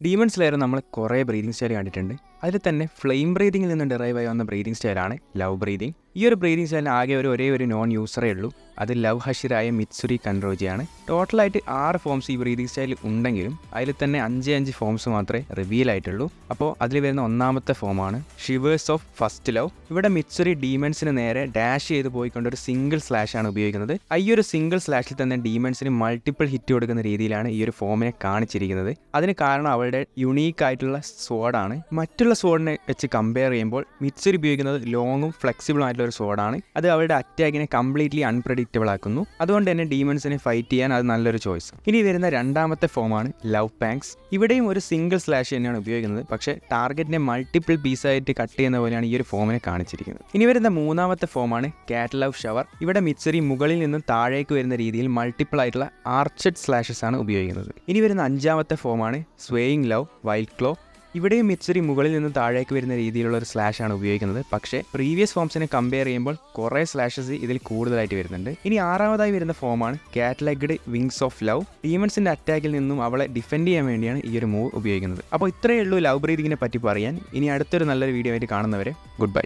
Demon slayer നമ്മൾ കുറേ breathing style കണ്ടിട്ടുണ്ട്. അതിൽ തന്നെ ഫ്ലെയിം ബ്രീതിങ്ങിൽ നിന്ന് ഡിറൈവ് ആയി വന്ന ബ്രീതിങ് സ്റ്റൈലാണ് ലവ് ബ്രീതിങ്. ഈ ഒരു ബ്രീതിങ് സ്റ്റൈലിന് ആകെ ഒരേ ഒരു നോൺ യൂസറേ ഉള്ളൂ. അത് ലവ് ഹഷിറായ മിത്സുരി കൻറോജിയാണ്. ടോട്ടലായിട്ട് 6 ഫോംസ് ഈ ബ്രീതിങ് സ്റ്റൈലിൽ ഉണ്ടെങ്കിലും അതിൽ തന്നെ 5 ഫോംസ് മാത്രമേ റിവീൽ ആയിട്ടുള്ളൂ. അപ്പോൾ അതിൽ വരുന്ന ഒന്നാമത്തെ ഫോമാണ് ഷിവേഴ്സ് ഓഫ് ഫസ്റ്റ് ലവ്. ഇവിടെ മിത്സുരി ഡീമൺസിന് നേരെ ഡാഷ് ചെയ്ത് പോയിക്കൊണ്ട് ഒരു സിംഗിൾ സ്ലാഷ് ആണ് ഉപയോഗിക്കുന്നത്. ഈ ഒരു സിംഗിൾ സ്ലാഷിൽ തന്നെ ഡീമൺസിന് മൾട്ടിപ്പിൾ ഹിറ്റ് കൊടുക്കുന്ന രീതിയിലാണ് ഈ ഒരു ഫോമിനെ കാണിച്ചിരിക്കുന്നത്. അതിന് കാരണം അവളുടെ യുണീക്ക് ആയിട്ടുള്ള സ്വോർഡാണ്. മറ്റുള്ള സ്വോർഡിനെ വെച്ച് കമ്പയർ ചെയ്യുമ്പോൾ മിത്സുരി ഉപയോഗിക്കുന്നത് ലോങ്ങും ഫ്ലെക്സിബിളും ആയിട്ടുള്ള ഒരു സ്വോർഡാണ്. അത് അവളുടെ അറ്റാക്കിനെ കംപ്ലീറ്റ്ലി അൺപ്രഡിക്റ്റബിൾ ആക്കുന്നു. അതുകൊണ്ട് തന്നെ ഡീമൺസിനെ ഫൈറ്റ് ചെയ്യാൻ അത് നല്ലൊരു ചോയ്സ്. ഇനി വരുന്ന രണ്ടാമത്തെ ഫോമാണ് ലവ് പാങ്സ്. ഇവിടെയും ഒരു സിംഗിൾ സ്ലാഷ് തന്നെയാണ് ഉപയോഗിക്കുന്നത്. പക്ഷേ ടാർഗറ്റിനെ മൾട്ടിപ്പിൾ പീസായിട്ട് കട്ട് ചെയ്യുന്ന പോലെയാണ് ഈ ഒരു ഫോമിനെ കാണിച്ചിരിക്കുന്നത്. ഇനി വരുന്ന മൂന്നാമത്തെ ഫോമാണ് കാറ്റ് ലവ് ഷവർ. ഇവിടെ മിത്സുരി മുകളിൽ നിന്നും താഴേക്ക് വരുന്ന രീതിയിൽ മൾട്ടിപ്പിൾ ആയിട്ടുള്ള ആർച്ചഡ് സ്ലാഷസ് ആണ് ഉപയോഗിക്കുന്നത്. ഇനി വരുന്ന അഞ്ചാമത്തെ ഫോമാണ് സ്വേയിങ് ലവ് വൈൽഡ് ക്ലോ. ഇവിടെയും മിത്സുരി മുകളിൽ നിന്ന് താഴേക്ക് വരുന്ന രീതിയിലുള്ള ഒരു സ്ലാഷ് ആണ് ഉപയോഗിക്കുന്നത്. പക്ഷേ പ്രീവിയസ് ഫോംസിനെ കമ്പയർ ചെയ്യുമ്പോൾ കുറേ സ്ലാഷസ് ഇതിൽ കൂടുതലായിട്ട് വരുന്നുണ്ട്. ഇനി ആറാമതായി വരുന്ന ഫോമാണ് കാറ്റ് ലെഗ്ഡ് വിങ്സ് ഓഫ് ലവ്. ഡീമൺസിന്റെ അറ്റാക്കിൽ നിന്നും അവളെ ഡിഫെൻഡ് ചെയ്യാൻ വേണ്ടിയാണ് ഈ ഒരു മൂവ് ഉപയോഗിക്കുന്നത്. അപ്പോൾ ഇത്രയേ ഉള്ളൂ ലവ് ബ്രീതിങ്ങിനെ പറ്റി പറയാൻ. ഇനി അടുത്തൊരു നല്ലൊരു വീഡിയോ ആയിട്ട് കാണുന്നവരെ ഗുഡ് ബൈ.